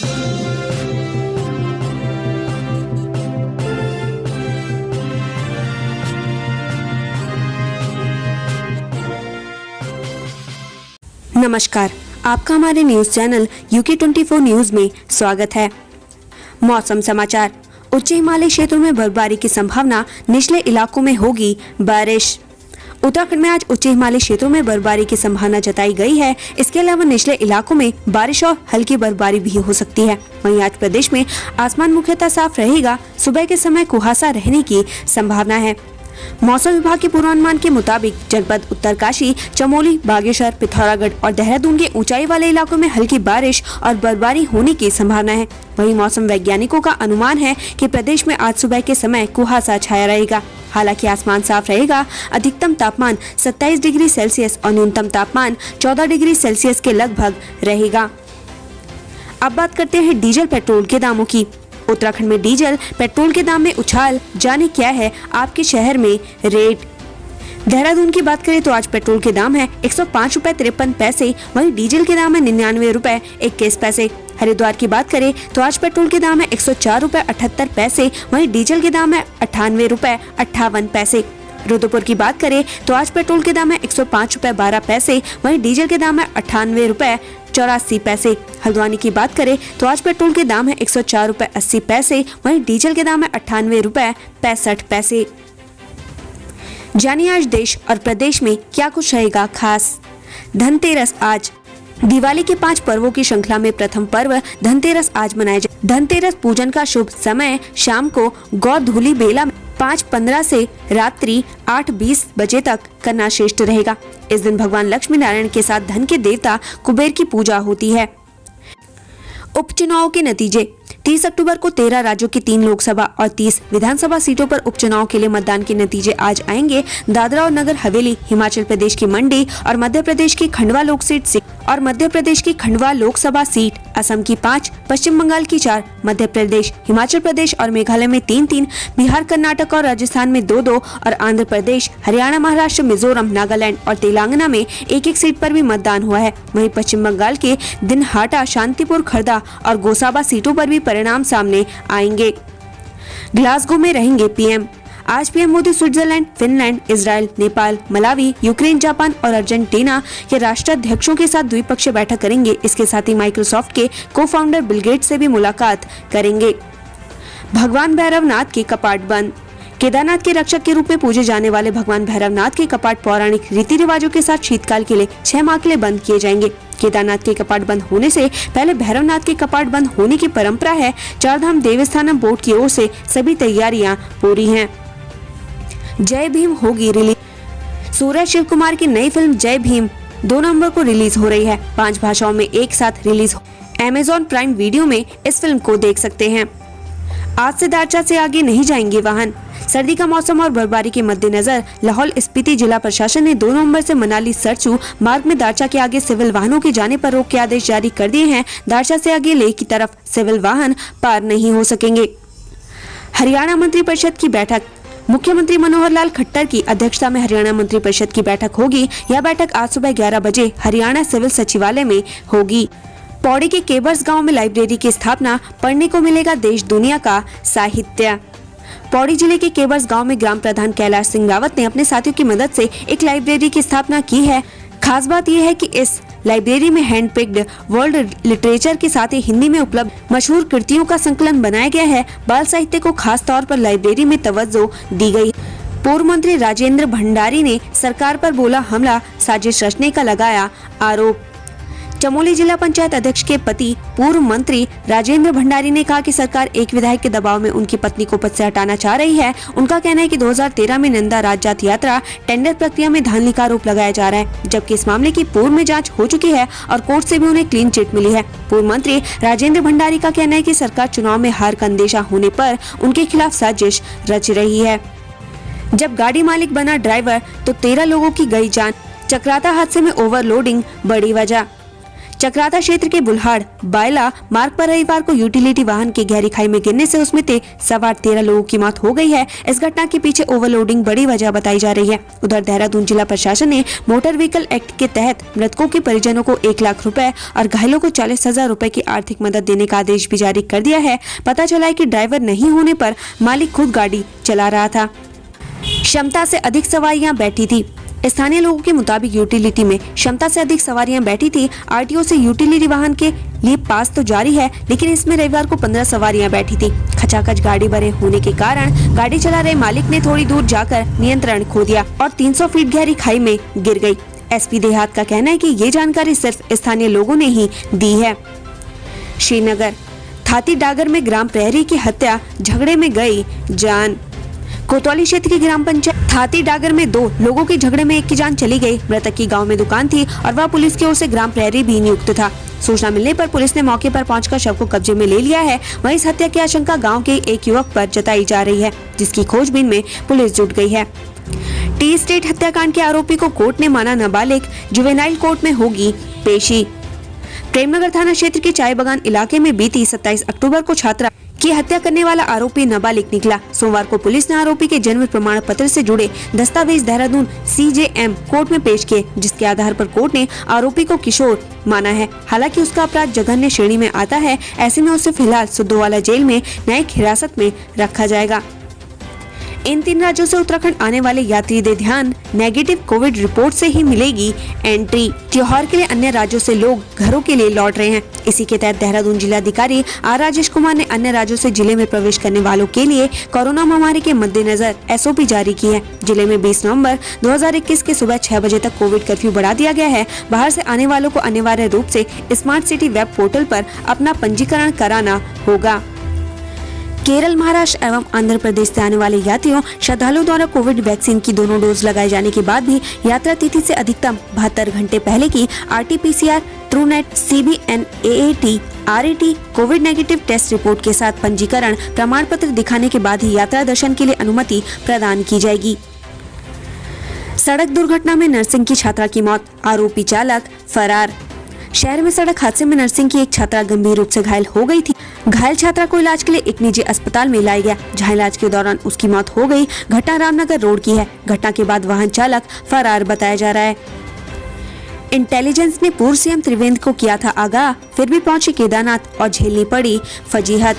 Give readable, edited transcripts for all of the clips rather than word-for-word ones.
नमस्कार, आपका हमारे न्यूज चैनल UK 24 न्यूज में स्वागत है। मौसम समाचार। उच्च हिमालय क्षेत्रों में बर्फबारी की संभावना, निचले इलाकों में होगी बारिश। उत्तराखंड में आज उच्च हिमालय क्षेत्रों में बर्फबारी की संभावना जताई गई है। इसके अलावा निचले इलाकों में बारिश और हल्की बर्फबारी भी हो सकती है। वहीं आज प्रदेश में आसमान मुख्यतः साफ रहेगा। सुबह के समय कुहासा रहने की संभावना है। मौसम विभाग के पूर्वानुमान के मुताबिक जनपद उत्तरकाशी, चमोली, बागेश्वर, पिथौरागढ़ और देहरादून के ऊंचाई वाले इलाकों में हल्की बारिश और बर्फबारी होने की संभावना है। वहीं मौसम वैज्ञानिकों का अनुमान है कि प्रदेश में आज सुबह के समय कुहासा छाया रहेगा। हालांकि आसमान साफ रहेगा। अधिकतम तापमान 27 डिग्री सेल्सियस और न्यूनतम तापमान 14 डिग्री सेल्सियस के लगभग रहेगा। अब बात करते हैं डीजल पेट्रोल के दामों की। उत्तराखंड में डीजल पेट्रोल के दाम में उछाल, जाने क्या है आपके शहर में रेट। देहरादून की बात करें तो आज पेट्रोल के दाम है 105 रुपए 53 पैसे। वहीं डीजल के दाम है 99 रुपए 21 पैसे। हरिद्वार की बात करें तो आज पेट्रोल के दाम है 104 रुपए 78 पैसे। वहीं डीजल के दाम है 98 रुपए 58 पैसे। रुद्रपुर की बात करें तो आज पेट्रोल के दाम है 105 रुपए 12 पैसे। वहीं डीजल के दाम है 98 रुपए 84 पैसे। हल्द्वानी की बात करें तो आज पेट्रोल के दाम है 104 रुपए 80 पैसे। वहीं डीजल के दाम है 98 रुपए 65 पैसे। जानिए आज देश और प्रदेश में क्या कुछ रहेगा खास। धनतेरस आज। दिवाली के 5 पर्वों की श्रृंखला में प्रथम पर्व धनतेरस आज मनाया जाए। धनतेरस पूजन का शुभ समय शाम को गौधूली बेला 5:15 से रात्रि 8:20 बजे तक करना श्रेष्ठ रहेगा। इस दिन भगवान लक्ष्मी नारायण के साथ धन के देवता कुबेर की पूजा होती है। उपचुनाव के नतीजे। 30 अक्टूबर को 13 राज्यों की 3 लोकसभा और 30 विधानसभा सीटों पर उपचुनाव के लिए मतदान के नतीजे आज आएंगे। दादरा और नगर हवेली, हिमाचल प्रदेश की मंडी और मध्य प्रदेश की खंडवा लोकसभा सीट, असम की 5, पश्चिम बंगाल की 4, मध्य प्रदेश, हिमाचल प्रदेश और मेघालय में 3-3, बिहार, कर्नाटक और राजस्थान में 2-2 और आंध्र प्रदेश, हरियाणा, महाराष्ट्र, मिजोरम, नागालैंड और तेलंगाना में 1-1 सीट पर भी मतदान हुआ है। वहीं पश्चिम बंगाल के दिनहाटा, शांतिपुर, खर्दा और गोसाबा सीटों पर भी परिणाम सामने आएंगे। ग्लासगो में रहेंगे पीएम। आज PM Modi Switzerland, Finland, Israel, Nepal, Malawi, Ukraine, Japan और अर्जेंटीना के राष्ट्राध्यक्षों के साथ द्विपक्षीय बैठक करेंगे। इसके साथ ही माइक्रोसॉफ्ट के को फाउंडर बिल गेट्स से भी मुलाकात करेंगे। भगवान भैरवनाथ के कपाट बंद। केदारनाथ के रक्षक के रूप में पूजे जाने वाले भगवान भैरवनाथ के कपाट पौराणिक रीति रिवाजों के साथ शीतकाल के लिए 6 माह के लिए बंद किए जाएंगे। केदारनाथ के कपाट बंद होने से पहले भैरवनाथ के कपाट बंद होने की परंपरा है। चारधाम देवस्थानम बोर्ड की ओर से सभी तैयारियां पूरी हैं। जय भीम होगी रिलीज। सूर्य शिव कुमार की नई फिल्म जय भीम 2 नवंबर को रिलीज हो रही है। 5 भाषाओं में एक साथ रिलीज। Amazon प्राइम वीडियो में इस फिल्म को देख सकते हैं। आज से दारचा से आगे नहीं जाएंगे वाहन। सर्दी का मौसम और बर्फबारी के मद्देनजर लाहौल स्पीति जिला प्रशासन ने 2 नवंबर से मनाली सरचू मार्ग में दारचा के आगे सिविल वाहनों के जाने पर रोक के आदेश जारी कर दिए हैं। दारचा से आगे लेह की तरफ सिविल वाहन पार नहीं हो सकेंगे। हरियाणा मंत्रिपरिषद की बैठक। मुख्यमंत्री मनोहर लाल खट्टर की अध्यक्षता में हरियाणा मंत्रिपरिषद की बैठक होगी। यह बैठक आज सुबह 11 बजे हरियाणा सिविल सचिवालय में होगी। पौड़ी के केबर्स गांव में लाइब्रेरी की स्थापना। पढ़ने को मिलेगा देश दुनिया का साहित्य। पौड़ी जिले के केबर्स गांव में ग्राम प्रधान कैलाश सिंह रावत ने अपने साथियों की मदद से एक लाइब्रेरी की स्थापना की है। खास बात यह है कि इस लाइब्रेरी में हैंड पिक्ड वर्ल्ड लिटरेचर के साथ ही हिंदी में उपलब्ध मशहूर कृतियों का संकलन बनाया गया है। बाल साहित्य को खास तौर पर लाइब्रेरी में तवज्जो दी गई। पूर्व मंत्री राजेंद्र भंडारी ने सरकार पर बोला हमला, साजिश रचने का लगाया आरोप। चमोली जिला पंचायत अध्यक्ष के पति पूर्व मंत्री राजेंद्र भंडारी ने कहा कि सरकार एक विधायक के दबाव में उनकी पत्नी को पद से हटाना चाह रही है। उनका कहना है कि 2013 में नंदा राजजात यात्रा टेंडर प्रक्रिया में धांधली का आरोप लगाया जा रहा है, जबकि इस मामले की पूर्व में जांच हो चुकी है और कोर्ट से भी उन्हें क्लीन चिट मिली है। पूर्व मंत्री राजेंद्र भंडारी का कहना है कि सरकार चुनाव में हार का अंदेशा होने पर उनके खिलाफ साजिश रच रही है। जब गाड़ी मालिक बना ड्राइवर तो 13 लोगों की गई जान। चक्राता हादसे में ओवरलोडिंग बड़ी वजह। चक्राता क्षेत्र के बुल्हाड़ बायला मार्ग पर रविवार को यूटिलिटी वाहन के गहरी खाई में गिरने से उसमें सवार 13 लोगों की मौत हो गई है। इस घटना के पीछे ओवरलोडिंग बड़ी वजह बताई जा रही है। उधर देहरादून जिला प्रशासन ने मोटर व्हीकल एक्ट के तहत मृतकों के परिजनों को 1 लाख रुपए और घायलों को 40,000 रुपए की आर्थिक मदद देने का आदेश भी जारी कर दिया है। पता चला है कि ड्राइवर नहीं होने पर मालिक खुद गाड़ी चला रहा था। क्षमता से अधिक सवारियां बैठी थी। स्थानीय लोगों के मुताबिक यूटिलिटी में क्षमता से अधिक सवारियां बैठी थी। आरटीओ से यूटिलिटी वाहन के लिए पास तो जारी है, लेकिन इसमें रविवार को 15 सवारियां बैठी थी। खचाखच गाड़ी भरे होने के कारण गाड़ी चला रहे मालिक ने थोड़ी दूर जाकर नियंत्रण खो दिया और 300 फीट गहरी खाई में गिर गई। एसपी देहात का कहना है कि ये जानकारी सिर्फ स्थानीय लोगों ने ही दी है। श्रीनगर थाती डागर में ग्राम प्रहरी की हत्या, झगड़े में गई जान। कोतवाली क्षेत्र की ग्राम पंचायत थाती डागर में 2 लोगों के झगड़े में एक की जान चली गई। मृतक की गांव में दुकान थी और वह पुलिस की ओर से ग्राम प्रहरी भी नियुक्त था। सूचना मिलने पर पुलिस ने मौके पर पहुंचकर शव को कब्जे में ले लिया है। वहीं इस हत्या की आशंका गांव के एक युवक पर जताई जा रही है, जिसकी खोजबीन में पुलिस जुट गई है। टी स्टेट हत्याकांड के आरोपी को कोर्ट ने माना नाबालिग, जुवेनाइल कोर्ट में होगी पेशी। प्रेमनगर थाना क्षेत्र के चाय बगान इलाके में बीती 27 अक्टूबर को छात्रा की हत्या करने वाला आरोपी नाबालिग निकला। सोमवार को पुलिस ने आरोपी के जन्म प्रमाण पत्र से जुड़े दस्तावेज देहरादून CJM कोर्ट में पेश किए, जिसके आधार पर कोर्ट ने आरोपी को किशोर माना है। हालांकि उसका अपराध जघन्य श्रेणी में आता है। ऐसे में उसे फिलहाल सुद्धोवाला जेल में न्यायिक हिरासत में रखा जाएगा। इन 3 राज्यों से उत्तराखंड आने वाले यात्री दे ध्यान, नेगेटिव कोविड रिपोर्ट से ही मिलेगी एंट्री। त्योहार के लिए अन्य राज्यों से लोग घरों के लिए लौट रहे हैं। इसी के तहत देहरादून जिलाधिकारी R राजेश कुमार ने अन्य राज्यों से जिले में प्रवेश करने वालों के लिए कोरोना महामारी के मद्देनजर SOP जारी की है। जिले में 20 नवंबर 2021 के सुबह 6 बजे तक कोविड कर्फ्यू बढ़ा दिया गया है। बाहर से आने वालों को अनिवार्य रूप से स्मार्ट सिटी वेब पोर्टल पर अपना पंजीकरण कराना होगा। केरल, महाराष्ट्र एवं आंध्र प्रदेश से आने वाले यात्रियों श्रद्धालुओं द्वारा कोविड वैक्सीन की दोनों डोज लगाए जाने के बाद भी यात्रा तिथि से अधिकतम 72 घंटे पहले की RT-PCR, Truenat, CBN-AAT, RAT Covid negative test report के साथ पंजीकरण प्रमाण पत्र दिखाने के बाद ही यात्रा दर्शन के लिए अनुमति प्रदान की जाएगी। सड़क दुर्घटना में नर्सिंग की छात्रा की मौत, आरोपी चालक फरार। शहर में सड़क हादसे में नर्सिंग की एक छात्रा गंभीर रूप से घायल हो गई थी। घायल छात्रा को इलाज के लिए एक निजी अस्पताल में लाया गया, जहां इलाज के दौरान उसकी मौत हो गई। घटना रामनगर रोड की है। घटना के बाद वाहन चालक फरार बताया जा रहा है। इंटेलिजेंस ने पूर्व CM त्रिवेंद्र को किया था आगाह, फिर भी पहुंचे केदारनाथ और झेलनी पड़ी फजीहत।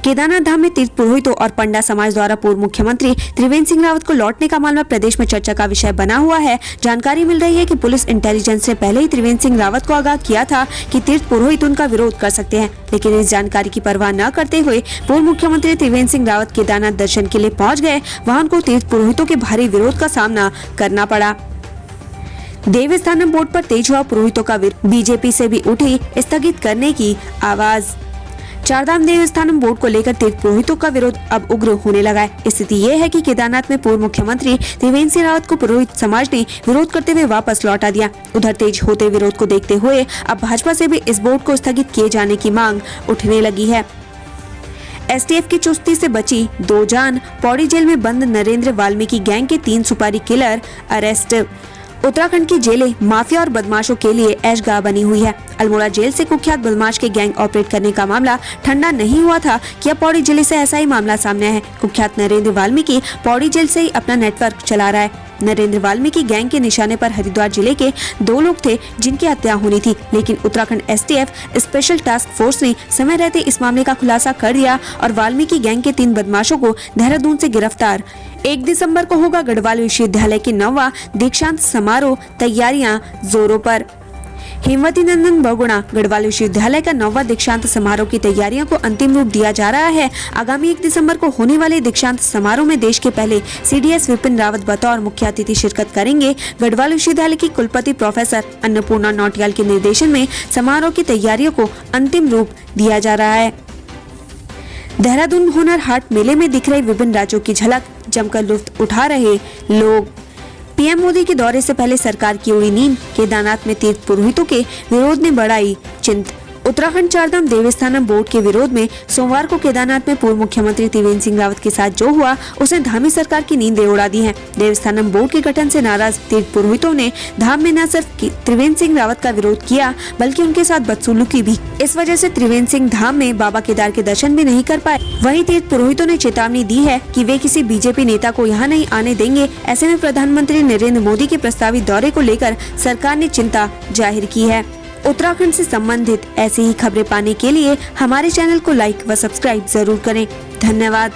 केदारनाथ धाम में तीर्थ पुरोहितों और पंडा समाज द्वारा पूर्व मुख्यमंत्री त्रिवेंद्र सिंह रावत को लौटने का मामला प्रदेश में चर्चा का विषय बना हुआ है। जानकारी मिल रही है कि पुलिस इंटेलिजेंस ने पहले ही त्रिवेंद्र सिंह रावत को आगाह किया था कि तीर्थ पुरोहित उनका विरोध कर सकते हैं, लेकिन इस जानकारी की परवाह न करते हुए पूर्व मुख्यमंत्री त्रिवेंद्र सिंह रावत केदारनाथ दर्शन के लिए पहुँच गए। वहाँ उनको तीर्थ पुरोहितों के भारी विरोध का सामना करना पड़ा। देवस्थानम बोर्ड पर तेज हुआ पुरोहितों का विरोध, बीजेपी से भी उठी स्थगित करने की आवाज। चारधाम देवस्थानम बोर्ड को लेकर तीर्थ पुरोहितों का विरोध अब उग्र होने लगा है। स्थिति ये है कि केदारनाथ में पूर्व मुख्यमंत्री त्रिवेंद्र सिंह रावत को पुरोहित समाज ने विरोध करते हुए वापस लौटा दिया। उधर तेज होते विरोध को देखते हुए अब भाजपा से भी इस बोर्ड को स्थगित किए जाने की मांग उठने लगी है। STF की चुस्ती से बची 2 जान, पौड़ी जेल में बंद नरेंद्र वाल्मीकि गैंग के 3 सुपारी किलर अरेस्ट। उत्तराखंड की जेलें माफिया और बदमाशों के लिए ऐशगाह बनी हुई है। अल्मोड़ा जेल से कुख्यात बदमाश के गैंग ऑपरेट करने का मामला ठंडा नहीं हुआ था कि अब पौड़ी जिले से ऐसा ही मामला सामने है। कुख्यात नरेंद्र वाल्मीकि पौड़ी जेल से ही अपना नेटवर्क चला रहा है। नरेंद्र वाल्मीकि गैंग के निशाने पर हरिद्वार जिले के 2 लोग थे, जिनकी हत्या होनी थी, लेकिन Uttarakhand STF special task force ने समय रहते इस मामले का खुलासा कर दिया और वाल्मीकि गैंग के 3 बदमाशों को देहरादून से गिरफ्तार। 1 दिसंबर को होगा गढ़वाल विश्वविद्यालय के 9वां दीक्षांत समारोह, तैयारियां जोरों पर। हेमवती नंदन बहुगुणा गढ़वाल विश्वविद्यालय का 9वां दीक्षांत समारोह की तैयारियों को अंतिम रूप दिया जा रहा है। आगामी 1 दिसंबर को होने वाले दीक्षांत समारोह में देश के पहले CDS विपिन रावत बतौर मुख्य अतिथि शिरकत करेंगे। गढ़वाल विश्वविद्यालय की कुलपति प्रोफेसर अन्नपूर्णा नौटियाल के निर्देशन में समारोह की तैयारियों को अंतिम रूप दिया जा रहा है। देहरादून हुनर हाट मेले में दिख रही विभिन्न राज्यों की झलक, जमकर लुत्फ उठा रहे लोग। PM मोदी के दौरे से पहले सरकार की उड़ी नींद, केदारनाथ में तीर्थ पुरोहितों के विरोध ने बढ़ाई चिंता। उत्तराखंड चारधाम देवस्थानम बोर्ड के विरोध में सोमवार को केदारनाथ में पूर्व मुख्यमंत्री त्रिवेंद्र सिंह रावत के साथ जो हुआ उसने धामी सरकार की नींदें उड़ा दी हैं। देवस्थानम बोर्ड के गठन से नाराज तीर्थ पुरोहितों ने धाम में न सिर्फ त्रिवेंद्र सिंह रावत का विरोध किया बल्कि उनके साथ बदसलूकी भी। इस वजह से त्रिवेंद्र सिंह धाम में बाबा केदार के दर्शन भी नहीं कर पाए। वहीं तीर्थ पुरोहितों ने चेतावनी दी है कि वे किसी बीजेपी नेता को यहाँ नहीं आने देंगे। ऐसे में प्रधानमंत्री नरेंद्र मोदी के प्रस्तावित दौरे को लेकर सरकार ने चिंता जाहिर की है। उत्तराखंड से संबंधित ऐसी ही खबरें पाने के लिए हमारे चैनल को लाइक व सब्सक्राइब जरूर करें। धन्यवाद।